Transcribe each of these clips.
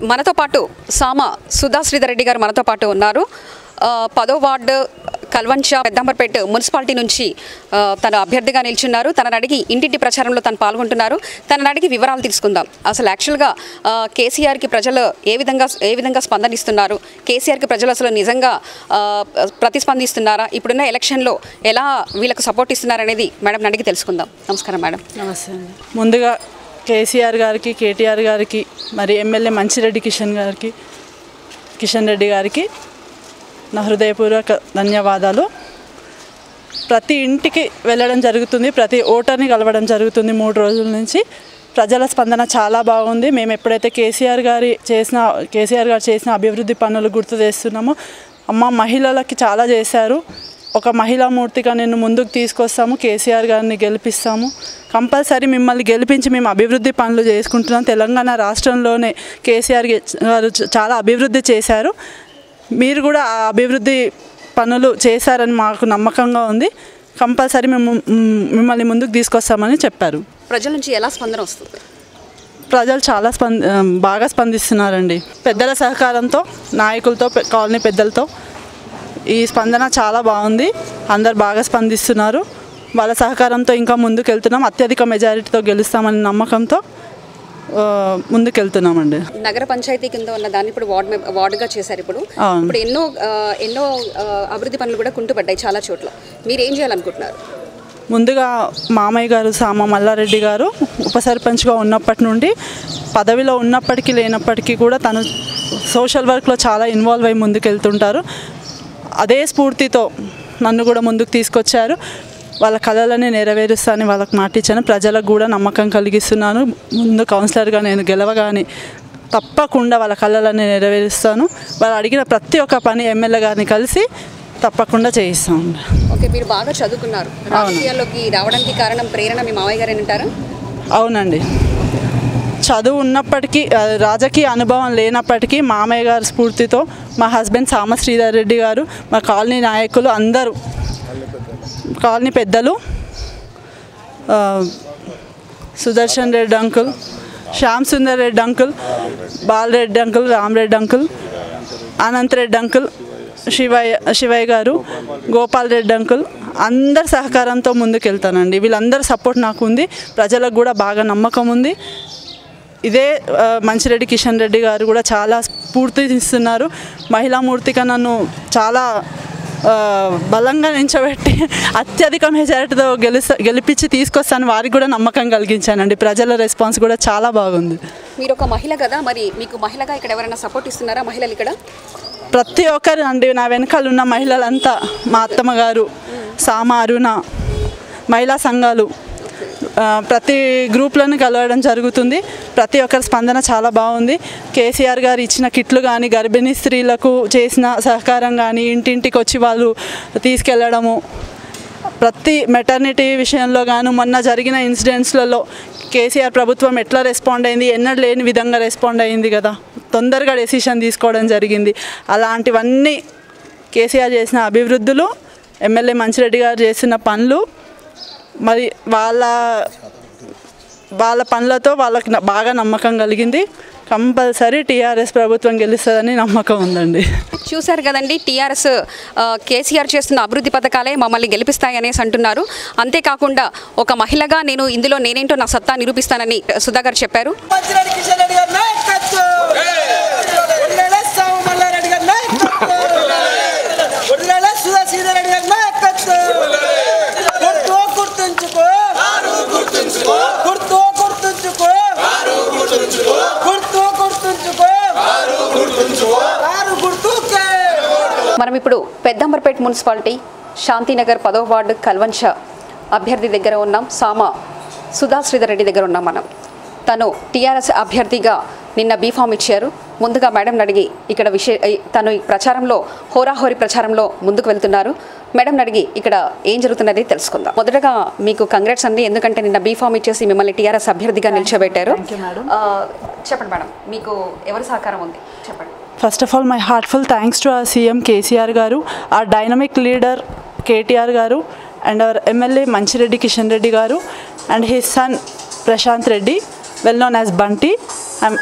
మనతో పాటు సామ సుధా శ్రీధర్ రెడ్డి గారు మనతో పాటు ఉన్నారు. 10వ వార్డు కల్వంచ పెద్దంబర్పేట మున్సిపాలిటీ నుంచి తన అభ్యర్థిగా నిల్చున్నారు. తనని అడిగి ఇంటింటి ప్రచారంలో తను పాల్గొంటున్నారు. తనని అడిగి వివరాలు తీసుకుందాం. అసలు యాక్చువల్గా కేసీఆర్కి ప్రజలు ఏ విధంగా స్పందనిస్తున్నారు, కేసీఆర్కి ప్రజలు అసలు నిజంగా ప్రతిస్పందిస్తున్నారా, ఇప్పుడున్న ఎలక్షన్లో ఎలా వీళ్ళకు సపోర్ట్ ఇస్తున్నారనేది మేడం అడిగి తెలుసుకుందాం. నమస్కారం మేడం. నమస్తే అండి. ముందుగా కేసీఆర్ గారికి, కేటీఆర్ గారికి, మరి ఎమ్మెల్యే మంచిరెడ్డి కిషన్ రెడ్డి గారికి నా హృదయపూర్వక ధన్యవాదాలు. ప్రతి ఇంటికి వెళ్ళడం జరుగుతుంది, ప్రతి ఓటర్ని కలవడం జరుగుతుంది. 3 రోజుల నుంచి ప్రజల స్పందన చాలా బాగుంది. మేము ఎప్పుడైతే కేసీఆర్ గారు చేసిన అభివృద్ధి పనులు గుర్తు చేస్తున్నామో, మహిళలకి చాలా చేశారు. ఒక మహిళా మూర్తిగా నేను ముందుకు తీసుకొస్తాము, కేసీఆర్ గారిని గెలిపిస్తాము, కంపల్సరీ మిమ్మల్ని గెలిపించి మేము అభివృద్ధి పనులు చేసుకుంటున్నాం. తెలంగాణ రాష్ట్రంలోనే కేసీఆర్ గారు చాలా అభివృద్ధి చేశారు. మీరు కూడా ఆ అభివృద్ధి పనులు చేశారని మాకు నమ్మకంగా ఉంది. కంపల్సరీ మేము మిమ్మల్ని ముందుకు తీసుకొస్తామని చెప్పారు. ప్రజల నుంచి ఎలా స్పందన వస్తుంది? ప్రజలు చాలా బాగా స్పందిస్తున్నారండి. పెద్దల సహకారంతో, నాయకులతో, కాలనీ పెద్దలతో ఈ స్పందన చాలా బాగుంది. అందరు బాగా స్పందిస్తున్నారు. వాళ్ళ సహకారంతో ఇంకా ముందుకు వెళ్తున్నాం. అత్యధిక మెజారిటీతో గెలుస్తామని నమ్మకంతో ముందుకెళ్తున్నామండి. నగర పంచాయతీ కింద ఉన్న దాన్ని ఇప్పుడు వార్డుగా చేశారు. ఇప్పుడు ఎన్నో అభివృద్ధి పనులు కూడా కుంటుపడ్డాయి చాలా చోట్ల. మీరు ఏం చేయాలనుకుంటున్నారు? ముందుగా మామయ్య గారు సామ మల్లారెడ్డి గారు ఉప సర్పంచ్గా ఉన్నప్పటి నుండి, పదవిలో ఉన్నప్పటికీ లేనప్పటికీ కూడా తను సోషల్ వర్క్లో చాలా ఇన్వాల్వ్ అయ్యి ముందుకెళ్తుంటారు. అదే స్ఫూర్తితో నన్ను కూడా ముందుకు తీసుకొచ్చారు. వాళ్ళ కళలని నెరవేరుస్తానని వాళ్ళకి మాట ఇచ్చాను. ప్రజలకు కూడా నమ్మకం కలిగిస్తున్నాను. ముందు కౌన్సిలర్గా నేను గెలవగానే తప్పకుండా వాళ్ళ కళలని నెరవేరుస్తాను. వాళ్ళు అడిగిన ప్రతి ఒక్క పని ఎమ్మెల్యే గారిని కలిసి తప్పకుండా చేయిస్తాను. ఓకే, మీరు బాగా చదువుకున్నారు. రాజకీయాల్లోకి రావడానికి కారణం, ప్రేరణ మీ మామయ్య గారు అంటారా? అవునండి. చదువు ఉన్నప్పటికీ, రాజకీయ అనుభవం లేనప్పటికీ మామయ్య గారి స్ఫూర్తితో మా హస్బెండ్ సామ శ్రీధర్ రెడ్డి గారు, మా కాలనీ నాయకులు అందరూ, కాలనీ పెద్దలు, Sudarshan Reddy uncle, Shyam Sundar Reddy uncle, Bala Reddy uncle, Rama Reddy uncle, Anant Reddy uncle, Shivayya గారు, గోపాల్ రెడ్డి అంకుల్, అందరి సహకారంతో ముందుకెళ్తానండి. వీళ్ళందరి సపోర్ట్ నాకు ఉంది. ప్రజలకు కూడా బాగా నమ్మకం ఉంది. ఇదే మంచిరెడ్డి కిషన్ రెడ్డి గారు కూడా చాలా స్ఫూర్తినిస్తున్నారు. మహిళా మూర్తిగా నన్ను చాలా బలంగా నించబెట్టి అత్యధిక మెజారిటీతో గెలిపించి తీసుకొస్తాను. వారికి కూడా నమ్మకం కలిగించానండి. ప్రజల రెస్పాన్స్ కూడా చాలా బాగుంది. మీరు ఒక మహిళ కదా, మరి మీకు మహిళగా ఇక్కడ ఎవరైనా సపోర్ట్ ఇస్తున్నారా మహిళలు? ఇక్కడ ప్రతి ఒక్కరు అండి, నా వెనకాల ఉన్న మహిళలంతా, మా అత్తమ్మ గారు, సామ, అరుణ, మహిళా సంఘాలు, ప్రతి గ్రూప్లను కలవడం జరుగుతుంది. ప్రతి ఒక్కరి స్పందన చాలా బాగుంది. కేసీఆర్ గారు ఇచ్చిన కిట్లు కానీ, గర్భిణీ స్త్రీలకు చేసిన సహకారం కానీ, ఇంటింటికి వచ్చి వాళ్ళు తీసుకెళ్ళడము, ప్రతి మెటర్నిటీ విషయంలో గాను, మొన్న జరిగిన ఇన్సిడెంట్స్లలో కేసీఆర్ ప్రభుత్వం ఎట్లా రెస్పాండ్ అయింది, ఎన్నడూ లేని విధంగా రెస్పాండ్ అయింది కదా, తొందరగా డెసిషన్ తీసుకోవడం జరిగింది. అలాంటివన్నీ కేసీఆర్ చేసిన అభివృద్ధులు, ఎమ్మెల్యే మంచిరెడ్డి గారు చేసిన పనులు, మరి వాళ్ళ పనులతో వాళ్ళకి బాగా నమ్మకం కలిగింది. కంపల్సరీ టీఆర్ఎస్ ప్రభుత్వం గెలుస్తుందని నమ్మకం ఉందండి. చూశారు కదండి, టీఆర్ఎస్ కేసీఆర్ చేస్తున్న అభివృద్ధి పథకాలే మమ్మల్ని గెలిపిస్తాయనేసి అంటున్నారు. అంతేకాకుండా ఒక మహిళగా ఇందులో నేనేంటో నా సత్తా నిరూపిస్తానని సుధా గారు చెప్పారు. మనం ఇప్పుడు పెద్దంబర్పేట మున్సిపాలిటీ శాంతినగర్ 10వ వార్డు కల్వంచ అభ్యర్థి దగ్గర ఉన్నాం. సామ సుధా శ్రీధర్ రెడ్డి దగ్గర ఉన్నాం మనం. తను టీఆర్ఎస్ అభ్యర్థిగా నిన్న బీఫామ్ ఇచ్చారు. ముందుగా మేడం అడిగి ఇక్కడ తను ఈ ప్రచారంలో, హోరాహోరీ ప్రచారంలో ముందుకు వెళ్తున్నారు. మేడం అడిగి ఇక్కడ ఏం జరుగుతున్నది తెలుసుకుందాం. మొదటగా మీకు కంగ్రాట్స్ అండి, ఎందుకంటే నిన్న బీఫామ్ ఇచ్చేసి మిమ్మల్ని టీఆర్ఎస్ అభ్యర్థిగా నిల్చోబెట్టారు. చెప్పండి మేడం, మీకు ఎవరి సహకారం ఉంది చెప్పండి. First of all, my heartfelt thanks to our CM KCR garu, our dynamic leader KTR garu, and our MLA Manchireddy Kishan Reddy garu, and his son Prashant Reddy, well known as Bunty.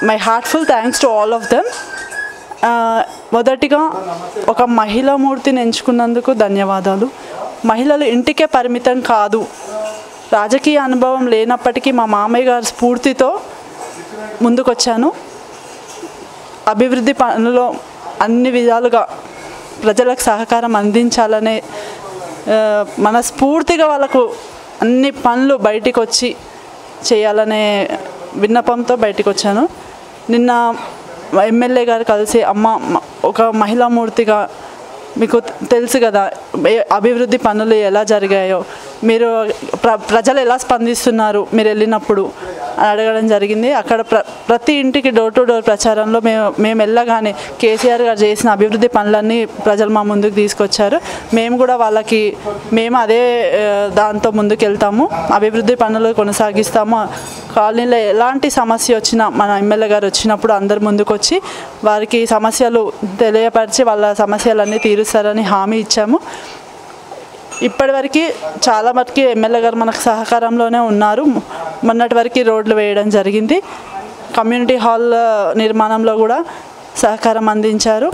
My heartful thanks to all of them. మొదటిగా ఒక మహిళా మూర్తిని ఎంచుకున్నందుకు ధన్యవాదాలు. మహిళలు ఇంటికే పరిమితం కాదు, రాజకీయ అనుభవం లేనప్పటికీ మా మామయ్య గారి స్ఫూర్తితో ముందుకొచ్చాను. అభివృద్ధి పనుల్లో అన్ని విధాలుగా ప్రజలకు సహకారం అందించాలనే మనస్ఫూర్తిగా వాళ్ళకు అన్ని పనులు బయటికి వచ్చి చేయాలనే విన్నపంతో బయటికి వచ్చాను. నిన్న ఎమ్మెల్యే గారు కలిసి అమ్మ ఒక మహిళామూర్తిగా మీకు తెలుసు కదా అభివృద్ధి పనులు ఎలా జరిగాయో, మీరు ప్రజలు ఎలా స్పందిస్తున్నారు మీరు వెళ్ళినప్పుడు అని అడగడం జరిగింది. అక్కడ ప్రతి ఇంటికి డోర్ టు డోర్ ప్రచారంలో మేము వెళ్ళగానే కేసీఆర్ గారు చేసిన అభివృద్ధి పనులన్నీ ప్రజలు మా ముందుకు తీసుకొచ్చారు. మేము కూడా వాళ్ళకి అదే దాంతో ముందుకు వెళ్తాము, అభివృద్ధి పనులు కొనసాగిస్తాము. కాలనీలో ఎలాంటి సమస్య వచ్చినా మన ఎమ్మెల్యే గారు వచ్చినప్పుడు అందరు ముందుకు వచ్చి వారికి సమస్యలు తెలియపరిచి వాళ్ళ సమస్యలన్నీ తీరుస్తారని హామీ ఇచ్చాము. ఇప్పటివరకు చాలా మటుకి ఎమ్మెల్యే గారు మనకు సహకారంలోనే ఉన్నారు. మొన్నటి వరకు రోడ్లు వేయడం జరిగింది. కమ్యూనిటీ హాల్ నిర్మాణంలో కూడా సహకారం అందించారు.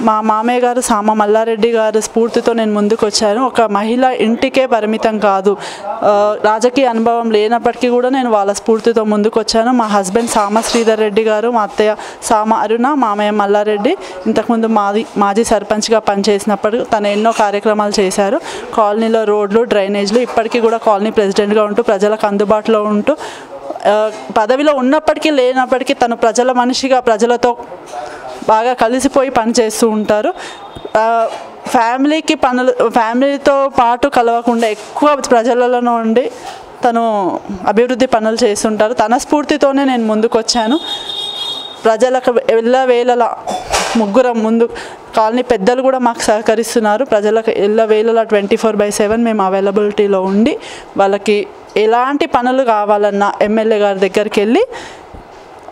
మా మామయ్య గారు సామ మల్లారెడ్డి గారు స్ఫూర్తితో నేను ముందుకు వచ్చాను. ఒక మహిళ ఇంటికే పరిమితం కాదు, రాజకీయ అనుభవం లేనప్పటికీ కూడా నేను వాళ్ళ స్ఫూర్తితో ముందుకు వచ్చాను. మా హస్బెండ్ సామ శ్రీధర్ రెడ్డి గారు, మా అత్తయ్య సామ అరుణ, మామయ్య మల్లారెడ్డి ఇంతకుముందు మాజీ సర్పంచ్గా పనిచేసినప్పుడు తను ఎన్నో కార్యక్రమాలు చేశారు. కాలనీలో రోడ్లు, డ్రైనేజ్లు, ఇప్పటికీ కూడా కాలనీ ప్రెసిడెంట్గా ఉంటూ ప్రజలకు అందుబాటులో ఉంటూ పదవిలో ఉన్నప్పటికీ లేనప్పటికీ తను ప్రజల మనిషిగా ప్రజలతో బాగా కలిసిపోయి పనిచేస్తూ ఉంటారు. ఫ్యామిలీతో పాటు కలవకుండా ఎక్కువ ప్రజలలో ఉండి తను అభివృద్ధి పనులు చేస్తుంటారు. తన స్ఫూర్తితోనే నేను ముందుకు వచ్చాను. ప్రజలకు ఎల్లవేళలా ముగ్గురం ముందు కాలనీ పెద్దలు కూడా మాకు సహకరిస్తున్నారు. ప్రజలకు ఎల్లవేళలా 24/7 మేము అవైలబిలిటీలో ఉండి వాళ్ళకి ఎలాంటి పనులు కావాలన్నా ఎమ్మెల్యే గారి దగ్గరికి వెళ్ళి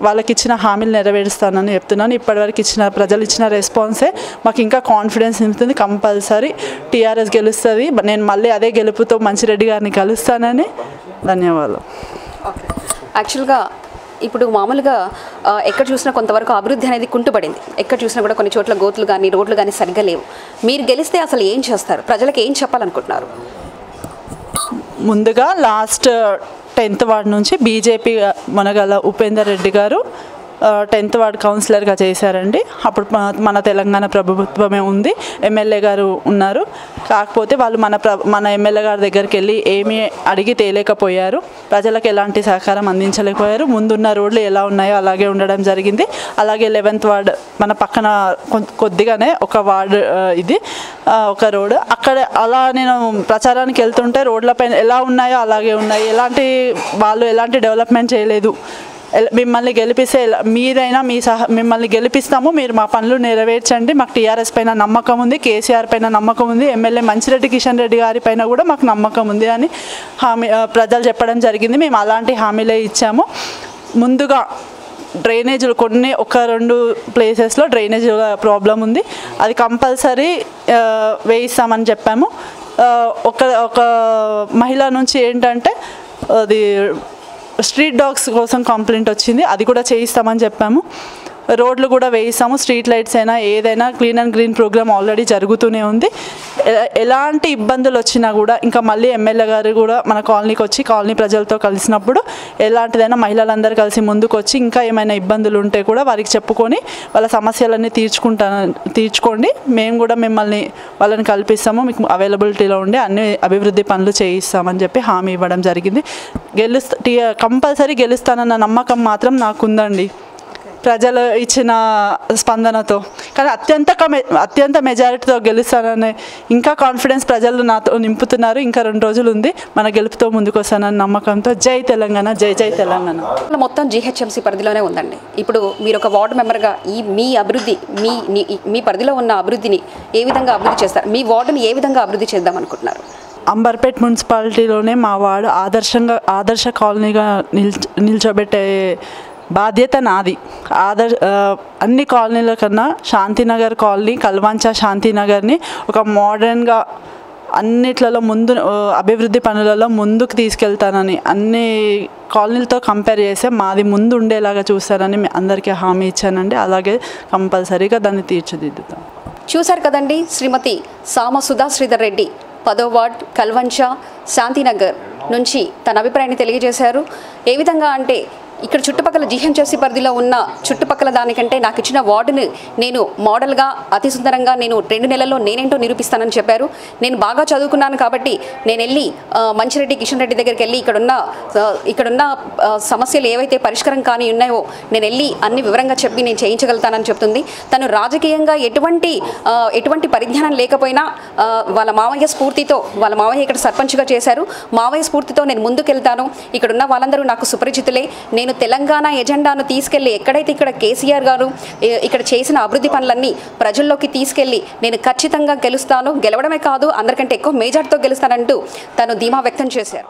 వాళ్ళకి ఇచ్చిన హామీలు నెరవేరుస్తానని చెప్తున్నాను. ఇప్పటివరకు ప్రజలు ఇచ్చిన రెస్పాన్సే మాకు ఇంకా కాన్ఫిడెన్స్ ఇస్తుంది. కంపల్సరీ టీఆర్ఎస్ గెలుస్తుంది. నేను మళ్ళీ అదే గెలుపుతో మంచిరెడ్డి గారిని కలుస్తానని. ధన్యవాదాలు. యాక్చువల్గా ఇప్పుడు మామూలుగా ఎక్కడ చూసినా కొంతవరకు అభివృద్ధి అనేది కుంటుపడింది. ఎక్కడ చూసినా కూడా కొన్ని చోట్ల గోతులు కానీ రోడ్లు కానీ సరిగ్గా లేవు. మీరు గెలిస్తే అసలు ఏం చేస్తారు, ప్రజలకు ఏం చెప్పాలనుకుంటున్నారు? ముందుగా లాస్ట్ 10th వార్డ్ నుంచి బీజేపీ మనగల ఉపేందర్ రెడ్డి గారు 10th వార్డ్ కౌన్సిలర్గా చేశారండి. అప్పుడు మన తెలంగాణ ప్రభుత్వమే ఉంది, ఎమ్మెల్యే గారు ఉన్నారు. కాకపోతే వాళ్ళు మన ఎమ్మెల్యే గారి దగ్గరికి వెళ్ళి ఏమీ అడిగి తేలేకపోయారు, ప్రజలకు ఎలాంటి సహకారం అందించలేకపోయారు. ముందున్న రోడ్లు ఎలా ఉన్నాయో అలాగే ఉండడం జరిగింది. అలాగే 11th వార్డ్ మన పక్కన కొద్దిగానే ఒక వార్డు ఇది ఒక రోడ్, అక్కడ అలా నేను ప్రచారానికి వెళ్తుంటే రోడ్లపైన ఎలా ఉన్నాయో అలాగే ఉన్నాయి. వాళ్ళు ఎలాంటి డెవలప్మెంట్ చేయలేదు. మిమ్మల్ని గెలిపిస్తే మీరైనా మిమ్మల్ని గెలిపిస్తాము, మీరు మా పనులు నెరవేర్చండి, మాకు టీఆర్ఎస్ పైన నమ్మకం ఉంది, కేసీఆర్ పైన నమ్మకం ఉంది, ఎమ్మెల్యే మంచిరెడ్డి కిషన్ రెడ్డి గారి పైన కూడా మాకు నమ్మకం ఉంది అని ప్రజలు చెప్పడం జరిగింది. మేము అలాంటి హామీలే ఇచ్చాము. ముందుగా డ్రైనేజీలు ఒక 2 ప్లేసెస్లో డ్రైనేజ్ ప్రాబ్లం ఉంది, అది కంపల్సరీ వేయిస్తామని చెప్పాము. ఒక మహిళ నుంచి ఏంటంటే అది స్ట్రీట్ డాగ్స్ కోసం కంప్లైంట్ వచ్చింది, అది కూడా చేయిస్తామని చెప్పాము. రోడ్లు కూడా వేయిస్తాము, స్ట్రీట్ లైట్స్ అయినా ఏదైనా clean and green programme already జరుగుతూనే ఉంది. ఎలాంటి ఇబ్బందులు వచ్చినా కూడా ఇంకా మళ్ళీ ఎమ్మెల్యే గారు కూడా మన కాలనీకి వచ్చి కాలనీ ప్రజలతో కలిసినప్పుడు ఎలాంటిదైనా మహిళలందరూ కలిసి ముందుకు వచ్చి ఇంకా ఏమైనా ఇబ్బందులు ఉంటే కూడా వారికి చెప్పుకొని వాళ్ళ సమస్యలన్నీ తీర్చుకోండి, మేము కూడా వాళ్ళని కల్పిస్తాము, మీకు అవైలబిలిటీలో ఉండి అన్ని అభివృద్ధి పనులు చేయిస్తామని చెప్పి హామీ ఇవ్వడం జరిగింది. కంపల్సరీ గెలుస్తానన్న నమ్మకం మాత్రం నాకుందండి ప్రజలు ఇచ్చిన స్పందనతో. కానీ అత్యంత మెజారిటీతో గెలుస్తానని ఇంకా కాన్ఫిడెన్స్ ప్రజలు నాతో నింపుతున్నారు. ఇంకా 2 రోజులు ఉంది, మన గెలుపుతో ముందుకు వస్తానని నమ్మకంతో. జై తెలంగాణ, జై జై తెలంగాణ. మొత్తం జీహెచ్ఎంసీ పరిధిలోనే ఉందండి. ఇప్పుడు మీరు ఒక వార్డు మెంబర్గా మీ అభివృద్ధి మీ పరిధిలో ఉన్న అభివృద్ధిని ఏ విధంగా అభివృద్ధి చేస్తారు, మీ వార్డుని ఏ విధంగా అభివృద్ధి చేద్దాం అనుకుంటున్నారు? అంబర్పేట్ మున్సిపాలిటీలోనే మా వార్డు ఆదర్శ కాలనీగా నిల్చోబెట్టే బాధ్యత నాది. అన్ని కాలనీల కన్నా శాంతినగర్ కాలనీ, కల్వంచ శాంతినగర్ని ఒక మోడర్న్గా అన్నిట్లలో ముందు అభివృద్ధి పనులలో ముందుకు తీసుకెళ్తానని అన్ని కాలనీలతో కంపేర్ చేస్తే మాది ముందు ఉండేలాగా చూస్తారని అందరికీ హామీ ఇచ్చానండి. అలాగే కంపల్సరీగా దాన్ని తీర్చిదిద్దుతాం. చూశారు కదండి, శ్రీమతి సామ సుధా శ్రీధర్ రెడ్డి 10వ వార్డ్ కల్వంచ శాంతినగర్ నుంచి తన అభిప్రాయాన్ని తెలియజేశారు. ఏ విధంగా అంటే ఇక్కడ చుట్టుపక్కల జీహెచ్ఎంసీ పరిధిలో ఉన్న చుట్టుపక్కల దానికంటే నాకు ఇచ్చిన వార్డుని నేను మోడల్గా అతి సుందరంగా నేను 2 నెలల్లో నేనేంటో నిరూపిస్తానని చెప్పారు. నేను బాగా చదువుకున్నాను కాబట్టి నేను వెళ్ళి మంచిరెడ్డి కిషన్ రెడ్డి దగ్గరికి వెళ్ళి ఇక్కడున్న సమస్యలు ఏవైతే పరిష్కారం కాని ఉన్నాయో నేను వెళ్ళి అన్ని వివరంగా చెప్పి నేను చేయించగలుగుతానని చెప్తుంది. తను రాజకీయంగా ఎటువంటి పరిజ్ఞానం లేకపోయినా వాళ్ళ మావయ్య స్ఫూర్తితో, వాళ్ళ మావయ్య ఇక్కడ సర్పంచ్గా చేశారు, మావయ్య స్ఫూర్తితో నేను ముందుకెళ్తాను. ఇక్కడున్న వాళ్ళందరూ నాకు సుపరిచితులే. నేను తెలంగాణ ఎజెండాను తీసుకెళ్ళి ఎక్కడైతే ఇక్కడ కేసీఆర్ గారు ఇక్కడ చేసిన అభివృద్ధి పనులన్నీ ప్రజల్లోకి తీసుకెళ్ళి నేను ఖచ్చితంగా గెలుస్తాను, గెలవడమే కాదు అందరికంటే ఎక్కువ మేజార్టీతో గెలుస్తానంటూ తను ధీమా వ్యక్తం చేశారు.